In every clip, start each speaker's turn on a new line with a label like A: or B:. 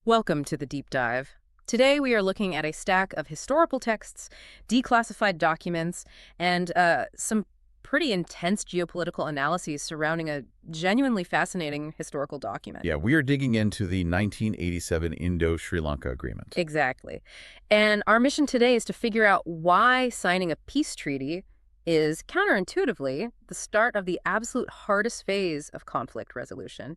A: Welcome to the Deep Dive. Today we are looking at a stack of historical texts, declassified documents, and some pretty intense geopolitical analyses surrounding a genuinely fascinating historical document.
B: Yeah, we are digging into the 1987 Indo-Sri Lanka Agreement.
A: Exactly. And our mission today is to figure out why signing a peace treaty is counterintuitively the start of the absolute hardest phase of conflict resolution.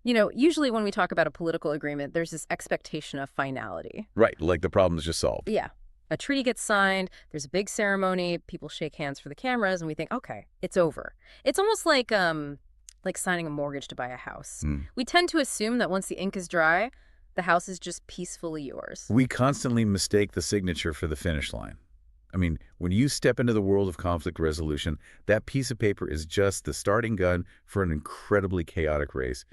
A: You know, usually when we talk about a political agreement, there's this expectation of finality.
B: Right, like the problem's just solved.
A: Yeah. A treaty gets signed, there's a big ceremony, people shake hands for the cameras, and we think, okay, it's over. It's almost like signing a mortgage to buy a house. We tend to assume that once the ink is dry, the house is just peacefully yours.
B: We constantly mistake the signature for the finish line. I mean, when you step into the world of conflict resolution, that piece of paper is just the starting gun for an incredibly chaotic race.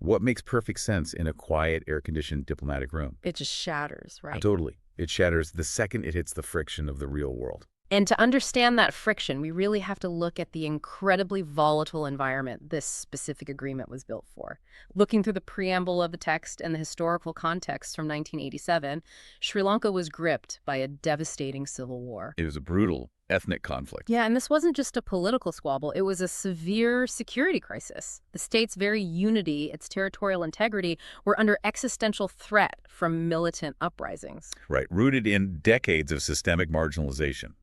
B: What makes perfect sense in a quiet, air-conditioned diplomatic room?
A: It just shatters, right?
B: Totally. It shatters the second it hits the friction of the real world.
A: And to understand that friction, we really have to look at the incredibly volatile environment this specific agreement was built for. Looking through the preamble of the text and the historical context from 1987, Sri Lanka was gripped by a devastating civil war.
B: It was a brutal ethnic conflict.
A: Yeah, and this wasn't just a political squabble. It was a severe security crisis. The state's very unity, its territorial integrity, were under existential threat from militant uprisings.
B: Right, rooted in decades of systemic marginalization.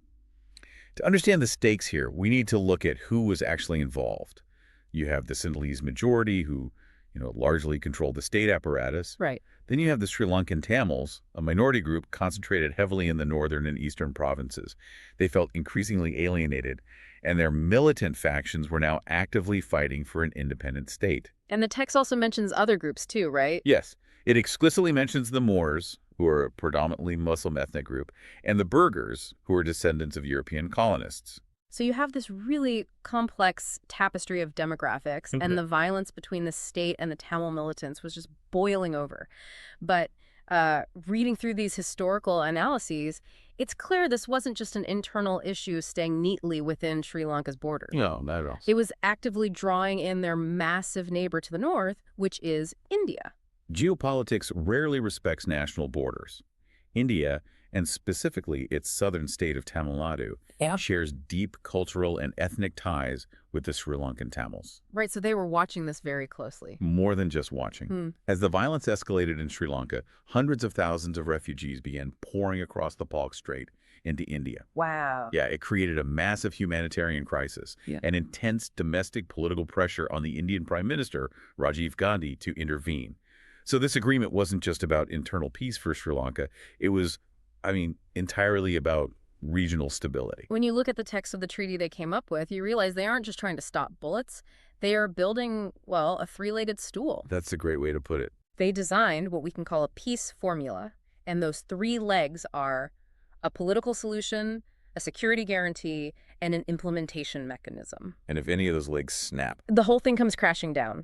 B: To understand the stakes here, we need to look at who was actually involved. You have the Sinhalese majority who, largely controlled the state apparatus.
A: Right.
B: Then you have the Sri Lankan Tamils, a minority group concentrated heavily in the northern and eastern provinces. They felt increasingly alienated, and their militant factions were now actively fighting for an independent state.
A: And the text also mentions other groups too, right?
B: Yes, it explicitly mentions the Moors, who are a predominantly Muslim ethnic group, and the Burghers, who are descendants of European colonists.
A: So you have this really complex tapestry of demographics, and the violence between the state and the Tamil militants was just boiling over. But reading through these historical analyses, it's clear this wasn't just an internal issue staying neatly within Sri Lanka's borders.
B: No, not at all.
A: It was actively drawing in their massive neighbor to the north, which is India.
B: Geopolitics rarely respects national borders. India, and specifically its southern state of Tamil Nadu, shares deep cultural and ethnic ties with the Sri Lankan Tamils.
A: Right, so they were watching this very closely.
B: More than just watching. As the violence escalated in Sri Lanka, hundreds of thousands of refugees began pouring across the Palk Strait into India.
A: Wow.
B: Yeah, it created a massive humanitarian crisis and intense domestic political pressure on the Indian Prime Minister, Rajiv Gandhi, to intervene. So this agreement wasn't just about internal peace for Sri Lanka. It was, entirely about regional stability.
A: When you look at the text of the treaty they came up with, you realize they aren't just trying to stop bullets. They are building, a three-legged stool.
B: That's a great way to put it.
A: They designed what we can call a peace formula, and those three legs are a political solution, a security guarantee, and an implementation mechanism.
B: And if any of those legs snap,
A: the whole thing comes crashing down.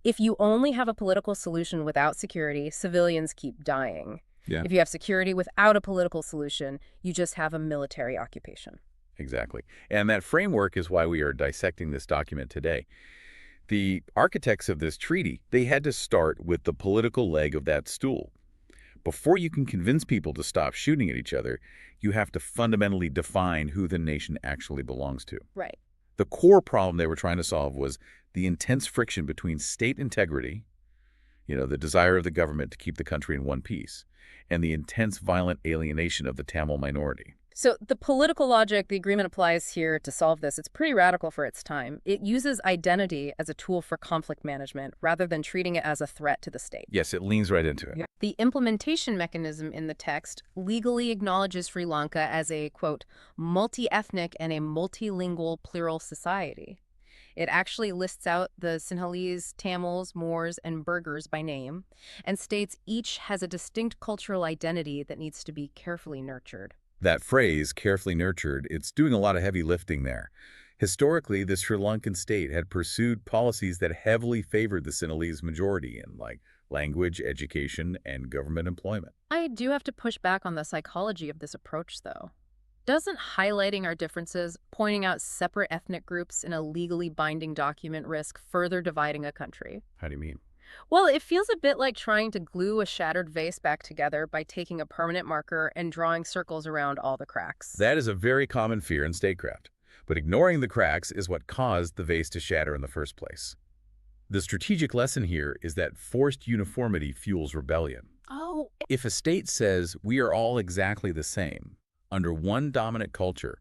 A: If you only have a political solution without security, civilians keep dying.
B: Yeah.
A: If you have security without a political solution, you just have a military occupation.
B: Exactly. And that framework is why we are dissecting this document today. The architects of this treaty, they had to start with the political leg of that stool. Before you can convince people to stop shooting at each other, you have to fundamentally define who the nation actually belongs to.
A: Right.
B: The core problem they were trying to solve was the intense friction between state integrity, the desire of the government to keep the country in one piece, and the intense violent alienation of the Tamil minority.
A: So the political logic the agreement applies here to solve this, it's pretty radical for its time. It uses identity as a tool for conflict management rather than treating it as a threat to the state.
B: Yes, it leans right into it.
A: The implementation mechanism in the text legally acknowledges Sri Lanka as a, quote, multi-ethnic and a multilingual plural society. It actually lists out the Sinhalese, Tamils, Moors, and Burghers by name, and states each has a distinct cultural identity that needs to be carefully nurtured.
B: That phrase, carefully nurtured, it's doing a lot of heavy lifting there. Historically, the Sri Lankan state had pursued policies that heavily favored the Sinhalese majority in, language, education, and government employment.
A: I do have to push back on the psychology of this approach, though. Doesn't highlighting our differences, pointing out separate ethnic groups in a legally binding document risk further dividing a country?
B: How do you mean?
A: Well, it feels a bit like trying to glue a shattered vase back together by taking a permanent marker and drawing circles around all the cracks.
B: That is a very common fear in statecraft, but ignoring the cracks is what caused the vase to shatter in the first place. The strategic lesson here is that forced uniformity fuels rebellion.
A: Oh,
B: If a state says we are all exactly the same, under one dominant culture,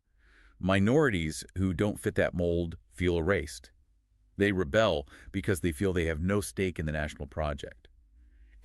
B: minorities who don't fit that mold feel erased. They rebel because they feel they have no stake in the national project.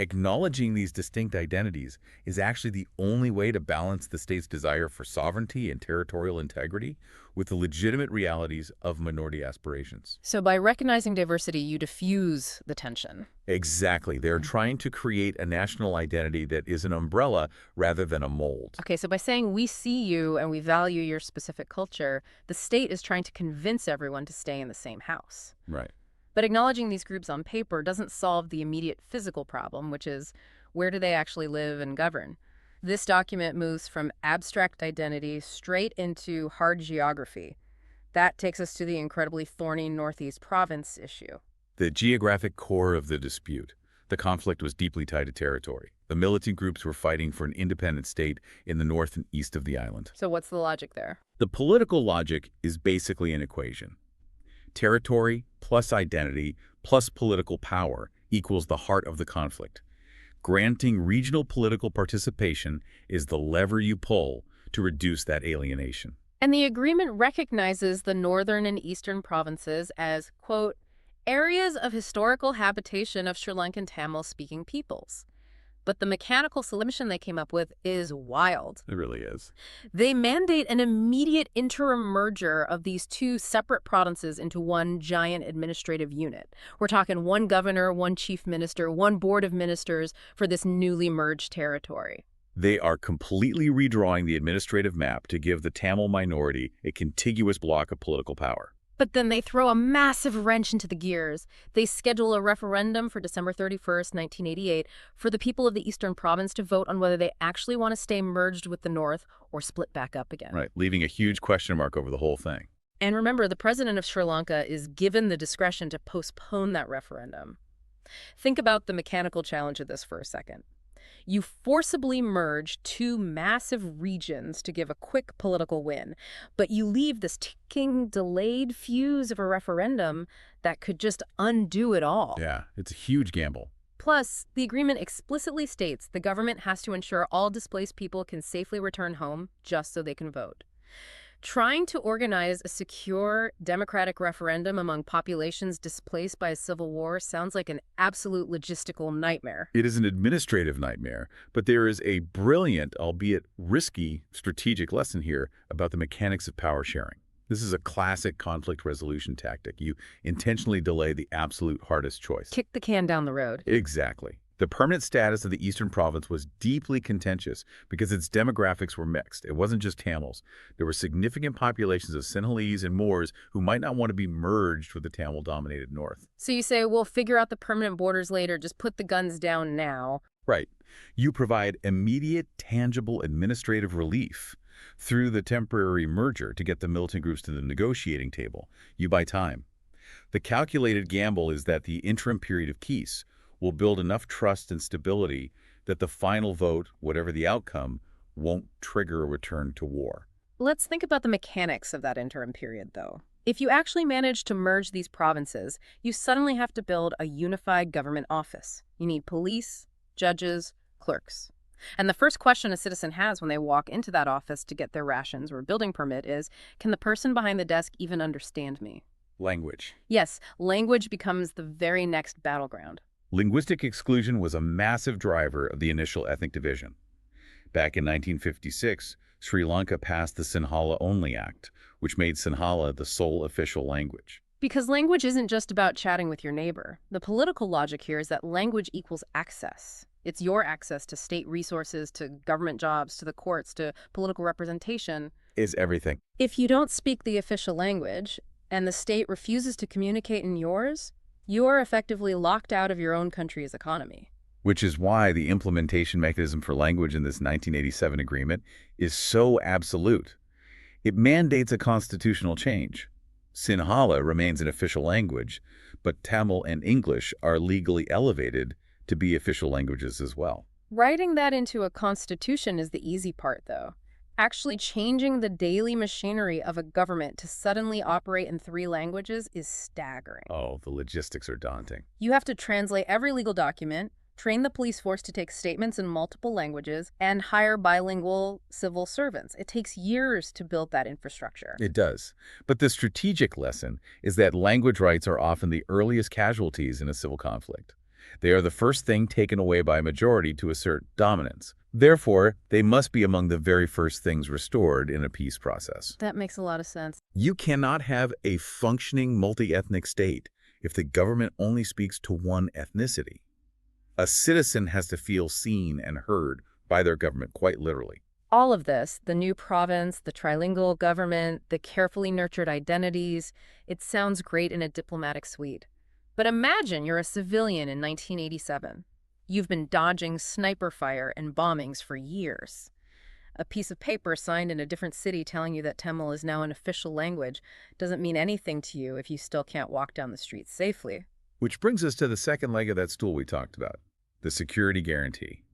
B: Acknowledging these distinct identities is actually the only way to balance the state's desire for sovereignty and territorial integrity with the legitimate realities of minority aspirations.
A: so by recognizing diversity, you diffuse the tension.
B: Exactly. They're trying to create a national identity that is an umbrella rather than a mold.
A: Okay, so by saying we see you and we value your specific culture, the state is trying to convince everyone to stay in the same house.
B: Right.
A: But acknowledging these groups on paper doesn't solve the immediate physical problem, which is where do they actually live and govern? This document moves from abstract identity straight into hard geography. That takes us to the incredibly thorny Northeast province issue.
B: The geographic core of the dispute. The conflict was deeply tied to territory. The militant groups were fighting for an independent state in the north and east of the island.
A: So what's the logic there?
B: The political logic is basically an equation. Territory plus identity plus political power equals the heart of the conflict. Granting regional political participation is the lever you pull to reduce that alienation.
A: And the agreement recognizes the northern and eastern provinces as, quote, areas of historical habitation of Sri Lankan Tamil-speaking peoples. But the mechanical solution they came up with is wild.
B: It really is.
A: They mandate an immediate interim merger of these two separate provinces into one giant administrative unit. We're talking one governor, one chief minister, one board of ministers for this newly merged territory.
B: They are completely redrawing the administrative map to give the Tamil minority a contiguous block of political power.
A: But then they throw a massive wrench into the gears. They schedule a referendum for December 31st, 1988, for the people of the Eastern Province to vote on whether they actually want to stay merged with the North or split back up again.
B: Right, leaving a huge question mark over the whole thing.
A: And remember, the president of Sri Lanka is given the discretion to postpone that referendum. Think about the mechanical challenge of this for a second. You forcibly merge two massive regions to give a quick political win, but you leave this ticking, delayed fuse of a referendum that could just undo it all.
B: Yeah, it's a huge gamble.
A: Plus, the agreement explicitly states the government has to ensure all displaced people can safely return home just so they can vote. Trying to organize a secure, democratic referendum among populations displaced by a civil war sounds like an absolute logistical nightmare.
B: It is an administrative nightmare, but there is a brilliant, albeit risky, strategic lesson here about the mechanics of power sharing. This is a classic conflict resolution tactic. You intentionally delay the absolute hardest choice.
A: Kick the can down the road.
B: Exactly. The permanent status of the Eastern Province was deeply contentious because its demographics were mixed. It wasn't just Tamils. There were significant populations of Sinhalese and Moors who might not want to be merged with the Tamil-dominated North.
A: So you say, we'll figure out the permanent borders later, just put the guns down now.
B: Right. You provide immediate, tangible administrative relief through the temporary merger to get the militant groups to the negotiating table. You buy time. The calculated gamble is that the interim period of peace will build enough trust and stability that the final vote, whatever the outcome, won't trigger a return to war.
A: Let's think about the mechanics of that interim period, though. If you actually manage to merge these provinces, you suddenly have to build a unified government office. You need police, judges, clerks. And the first question a citizen has when they walk into that office to get their rations or a building permit is, can the person behind the desk even understand me?
B: Language.
A: Yes, language becomes the very next battleground.
B: Linguistic exclusion was a massive driver of the initial ethnic division. Back in 1956, Sri Lanka passed the Sinhala Only Act, which made Sinhala the sole official language.
A: Because language isn't just about chatting with your neighbor. The political logic here is that language equals access. It's your access to state resources, to government jobs, to the courts, to political representation.
B: Is everything.
A: If you don't speak the official language, and the state refuses to communicate in yours, you are effectively locked out of your own country's economy.
B: Which is why the implementation mechanism for language in this 1987 agreement is so absolute. It mandates a constitutional change. Sinhala remains an official language, but Tamil and English are legally elevated to be official languages as well.
A: Writing that into a constitution is the easy part, though. Actually changing the daily machinery of a government to suddenly operate in three languages is staggering.
B: Oh, the logistics are daunting.
A: You have to translate every legal document, train the police force to take statements in multiple languages, and hire bilingual civil servants. It takes years to build that infrastructure.
B: It does. But the strategic lesson is that language rights are often the earliest casualties in a civil conflict. They are the first thing taken away by a majority to assert dominance. Therefore, they must be among the very first things restored in a peace process.
A: That makes a lot of sense.
B: You cannot have a functioning multi-ethnic state if the government only speaks to one ethnicity. A citizen has to feel seen and heard by their government, quite literally.
A: All of this, the new province, the trilingual government, the carefully nurtured identities, it sounds great in a diplomatic suite. But imagine you're a civilian in 1987. You've been dodging sniper fire and bombings for years. A piece of paper signed in a different city telling you that Tamil is now an official language doesn't mean anything to you if you still can't walk down the streets safely.
B: Which brings us to the second leg of that stool we talked about, the security guarantee.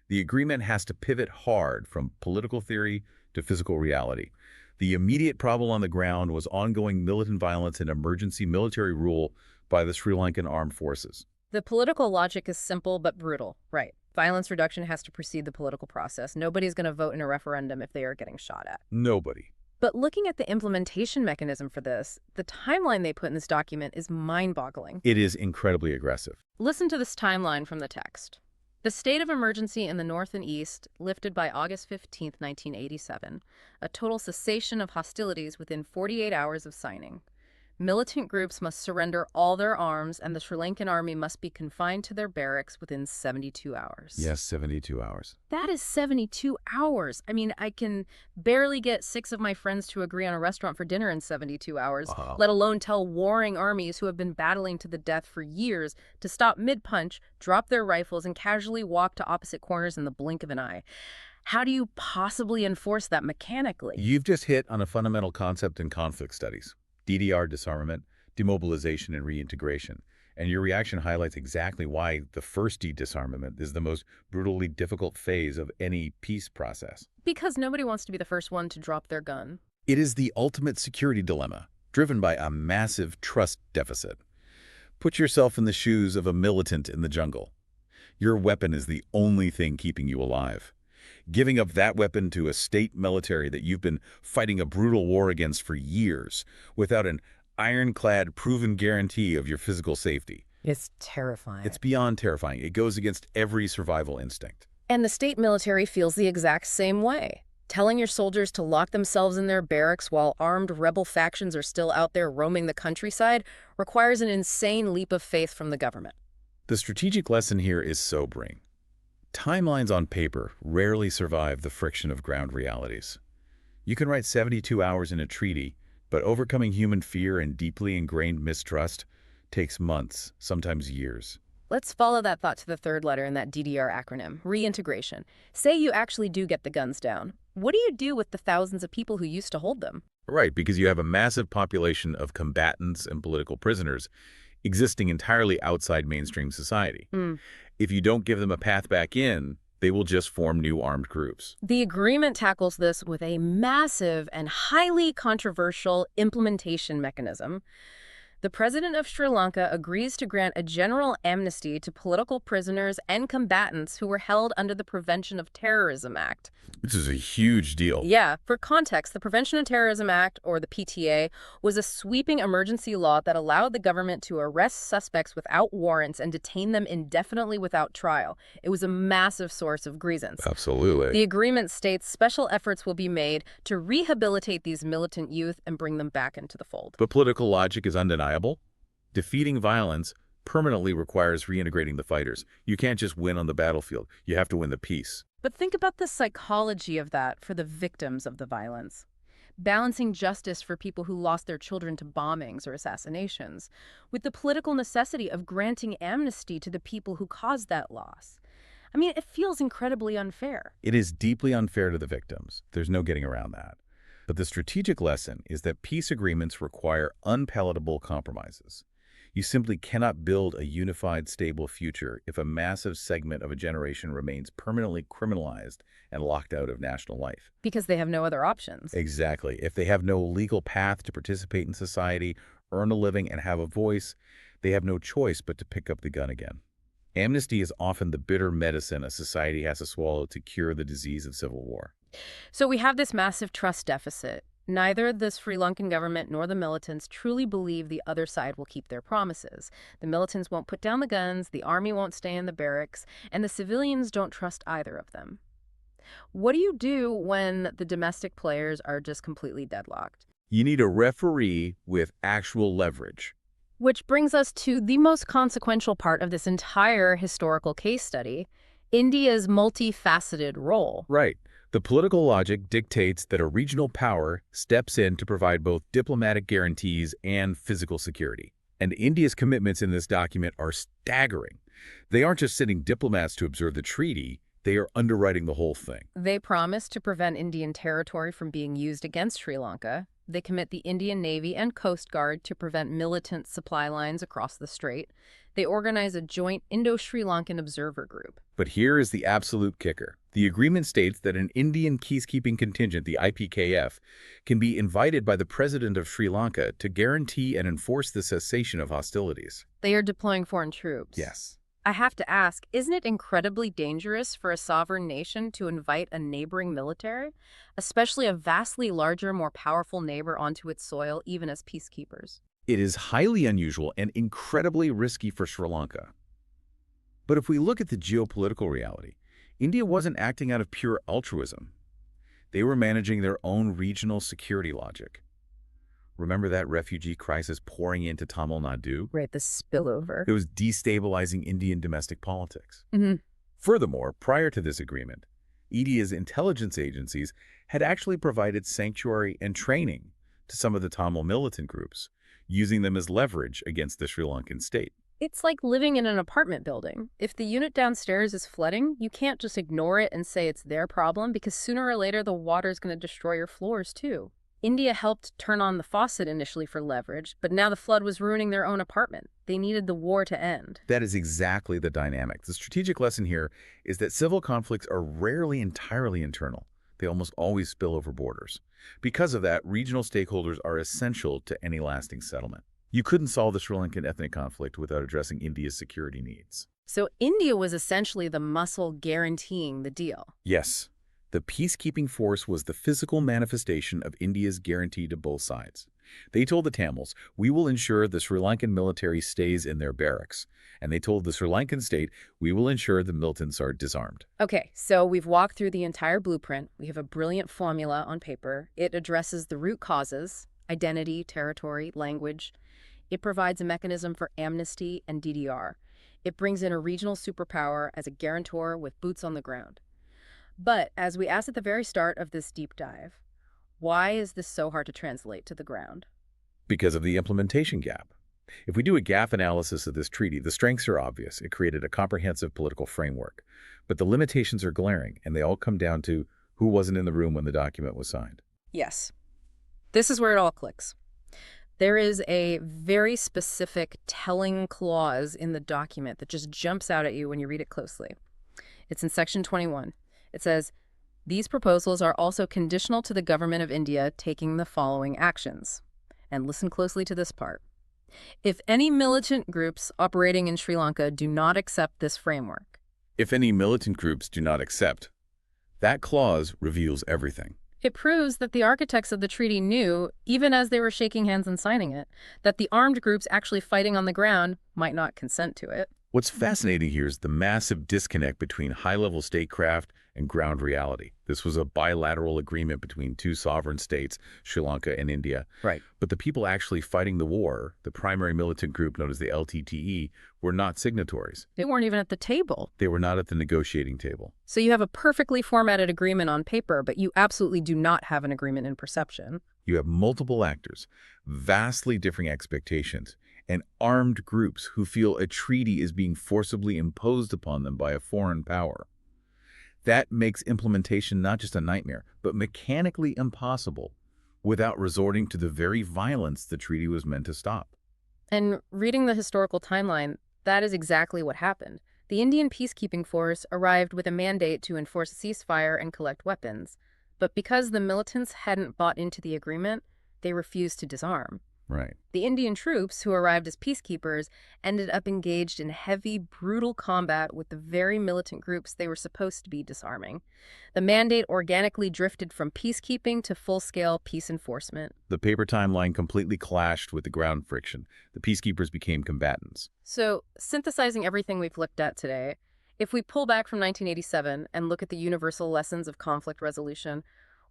B: The agreement has to pivot hard from political theory to physical reality. The immediate problem on the ground was ongoing militant violence and emergency military rule by the Sri Lankan armed forces.
A: The political logic is simple but brutal, right? Violence reduction has to precede the political process. Nobody's going to vote in a referendum if they are getting shot at.
B: Nobody.
A: But looking at the implementation mechanism for this, the timeline they put in this document is mind-boggling.
B: It is incredibly aggressive.
A: Listen to this timeline from the text. The state of emergency in the North and East lifted by August 15, 1987, a total cessation of hostilities within 48 hours of signing. Militant groups must surrender all their arms, and the Sri Lankan army must be confined to their barracks within 72 hours.
B: Yes, 72 hours.
A: That is 72 hours. I mean, I can barely get 6 of my friends to agree on a restaurant for dinner in 72 hours, let alone tell warring armies who have been battling to the death for years to stop mid-punch, drop their rifles, and casually walk to opposite corners in the blink of an eye. How do you possibly enforce that mechanically?
B: You've just hit on a fundamental concept in conflict studies. DDR, disarmament, demobilization, and reintegration. And your reaction highlights exactly why the first disarmament is the most brutally difficult phase of any peace process.
A: Because nobody wants to be the first one to drop their gun.
B: It is the ultimate security dilemma, driven by a massive trust deficit. Put yourself in the shoes of a militant in the jungle. Your weapon is the only thing keeping you alive. Giving up that weapon to a state military that you've been fighting a brutal war against for years without an ironclad proven guarantee of your physical safety.
A: It's terrifying.
B: It's beyond terrifying. It goes against every survival instinct.
A: And the state military feels the exact same way. Telling your soldiers to lock themselves in their barracks while armed rebel factions are still out there roaming the countryside requires an insane leap of faith from the government.
B: The strategic lesson here is sobering. Timelines on paper rarely survive the friction of ground realities. You can write 72 hours in a treaty, but overcoming human fear and deeply ingrained mistrust takes months, sometimes years.
A: Let's follow that thought to the third letter in that DDR acronym, reintegration. Say you actually do get the guns down. What do you do with the thousands of people who used to hold them?
B: Right, because you have a massive population of combatants and political prisoners existing entirely outside mainstream society. If you don't give them a path back in, they will just form new armed groups.
A: The agreement tackles this with a massive and highly controversial implementation mechanism. The president of Sri Lanka agrees to grant a general amnesty to political prisoners and combatants who were held under the Prevention of Terrorism Act.
B: This is a huge deal.
A: Yeah, for context, the Prevention of Terrorism Act, or the PTA, was a sweeping emergency law that allowed the government to arrest suspects without warrants and detain them indefinitely without trial. It was a massive source of grievance.
B: Absolutely.
A: The agreement states special efforts will be made to rehabilitate these militant youth and bring them back into the fold.
B: But political logic is undeniable. Defeating violence permanently requires reintegrating the fighters. You can't just win on the battlefield. You have to win the peace.
A: But think about the psychology of that for the victims of the violence. Balancing justice for people who lost their children to bombings or assassinations with the political necessity of granting amnesty to the people who caused that loss. I mean, it feels incredibly unfair.
B: It is deeply unfair to the victims. There's no getting around that. But the strategic lesson is that peace agreements require unpalatable compromises. You simply cannot build a unified, stable future if a massive segment of a generation remains permanently criminalized and locked out of national life.
A: Because they have no other options.
B: Exactly. If they have no legal path to participate in society, earn a living, and have a voice, they have no choice but to pick up the gun again. Amnesty is often the bitter medicine a society has to swallow to cure the disease of civil war.
A: So we have this massive trust deficit. Neither the Sri Lankan government nor the militants truly believe the other side will keep their promises. The militants won't put down the guns, the army won't stay in the barracks, and the civilians don't trust either of them. What do you do when the domestic players are just completely deadlocked?
B: You need a referee with actual leverage.
A: Which brings us to the most consequential part of this entire historical case study, India's multifaceted role.
B: Right. The political logic dictates that a regional power steps in to provide both diplomatic guarantees and physical security. And India's commitments in this document are staggering. They aren't just sending diplomats to observe the treaty, they are underwriting the whole thing.
A: They promise to prevent Indian territory from being used against Sri Lanka. They commit the Indian Navy and Coast Guard to prevent militant supply lines across the strait. They organize a joint Indo-Sri Lankan observer group.
B: But here is the absolute kicker. The agreement states that an Indian peacekeeping contingent, the IPKF, can be invited by the president of Sri Lanka to guarantee and enforce the cessation of hostilities.
A: They are deploying foreign troops.
B: Yes.
A: I have to ask, isn't it incredibly dangerous for a sovereign nation to invite a neighboring military, especially a vastly larger, more powerful neighbor onto its soil, even as peacekeepers?
B: It is highly unusual and incredibly risky for Sri Lanka. But if we look at the geopolitical reality, India wasn't acting out of pure altruism. They were managing their own regional security logic. Remember that refugee crisis pouring into Tamil Nadu?
A: Right, the spillover.
B: It was destabilizing Indian domestic politics.
A: Mm-hmm.
B: Furthermore, prior to this agreement, India's intelligence agencies had actually provided sanctuary and training to some of the Tamil militant groups, using them as leverage against the Sri Lankan state.
A: It's like living in an apartment building. If the unit downstairs is flooding, you can't just ignore it and say it's their problem, because sooner or later the water's going to destroy your floors too. India helped turn on the faucet initially for leverage, but now the flood was ruining their own apartment. They needed the war to end.
B: That is exactly the dynamic. The strategic lesson here is that civil conflicts are rarely entirely internal. They almost always spill over borders. Because of that, regional stakeholders are essential to any lasting settlement. You couldn't solve the Sri Lankan ethnic conflict without addressing India's security needs.
A: So India was essentially the muscle guaranteeing the deal.
B: Yes. The peacekeeping force was the physical manifestation of India's guarantee to both sides. They told the Tamils, we will ensure the Sri Lankan military stays in their barracks. And they told the Sri Lankan state, we will ensure the militants are disarmed.
A: Okay, so we've walked through the entire blueprint. We have a brilliant formula on paper. It addresses the root causes, identity, territory, language. It provides a mechanism for amnesty and DDR. It brings in a regional superpower as a guarantor with boots on the ground. But, as we asked at the very start of this deep dive, why is this so hard to translate to the ground?
B: Because of the implementation gap. If we do a gap analysis of this treaty, the strengths are obvious. It created a comprehensive political framework. But the limitations are glaring, and they all come down to who wasn't in the room when the document was signed.
A: Yes. This is where it all clicks. There is a very specific telling clause in the document that just jumps out at you when you read it closely. It's in section 21. It says, these proposals are also conditional to the government of India taking the following actions. And listen closely to this part. If any militant groups operating in Sri Lanka do not accept this framework.
B: If any militant groups do not accept, that clause reveals everything.
A: It proves that the architects of the treaty knew, even as they were shaking hands and signing it, that the armed groups actually fighting on the ground might not consent to it.
B: What's fascinating here is the massive disconnect between high-level statecraft and ground reality. This was a bilateral agreement between two sovereign states, Sri Lanka and India.
A: Right.
B: But the people actually fighting the war, the primary militant group known as the LTTE, were not signatories.
A: They weren't even at the table.
B: They were not at the negotiating table.
A: So you have a perfectly formatted agreement on paper, but you absolutely do not have an agreement in perception.
B: You have multiple actors, vastly differing expectations, and armed groups who feel a treaty is being forcibly imposed upon them by a foreign power. That makes implementation not just a nightmare, but mechanically impossible. without resorting to the very violence the treaty was meant to stop.
A: And reading the historical timeline, that is exactly what happened. The Indian peacekeeping force arrived with a mandate to enforce a ceasefire and collect weapons. But because the militants hadn't bought into the agreement, they refused to disarm.
B: Right.
A: The Indian troops, who arrived as peacekeepers, ended up engaged in heavy, brutal combat with the very militant groups they were supposed to be disarming. The mandate organically drifted from peacekeeping to full-scale peace enforcement.
B: The paper timeline completely clashed with the ground friction. The peacekeepers became combatants.
A: So, synthesizing everything we've looked at today, if we pull back from 1987 and look at the universal lessons of conflict resolution,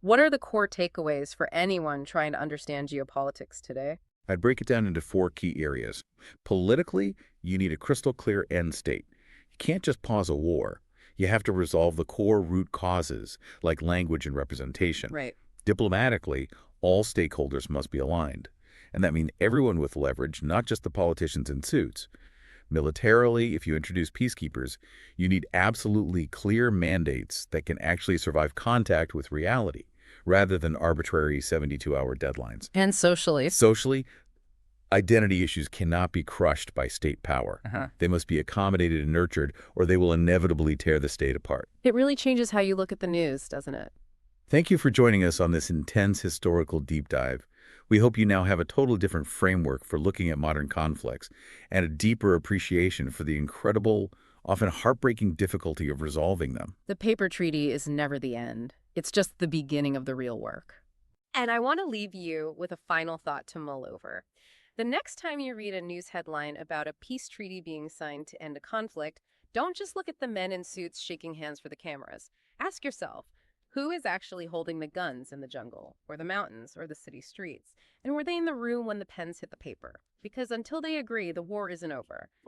A: what are the core takeaways for anyone trying to understand geopolitics today?
B: I'd break it down into four key areas. Politically, you need a crystal clear end state. You can't just pause a war. You have to resolve the core root causes, like language and representation.
A: Right.
B: Diplomatically, all stakeholders must be aligned. And that means everyone with leverage, not just the politicians in suits. Militarily, if you introduce peacekeepers, you need absolutely clear mandates that can actually survive contact with reality, rather than arbitrary 72-hour deadlines.
A: And socially.
B: Socially, identity issues cannot be crushed by state power. They must be accommodated and nurtured, or they will inevitably tear the state apart.
A: It really changes how you look at the news, doesn't it?
B: Thank you for joining us on this intense historical deep dive. We hope you now have a totally different framework for looking at modern conflicts and a deeper appreciation for the incredible, often heartbreaking difficulty of resolving them.
A: The paper treaty is never the end. It's just the beginning of the real work. And I want to leave you with a final thought to mull over. The next time you read a news headline about a peace treaty being signed to end a conflict, don't just look at the men in suits shaking hands for the cameras. Ask yourself, who is actually holding the guns in the jungle, or the mountains, or the city streets? And were they in the room when the pens hit the paper? Because until they agree, the war isn't over.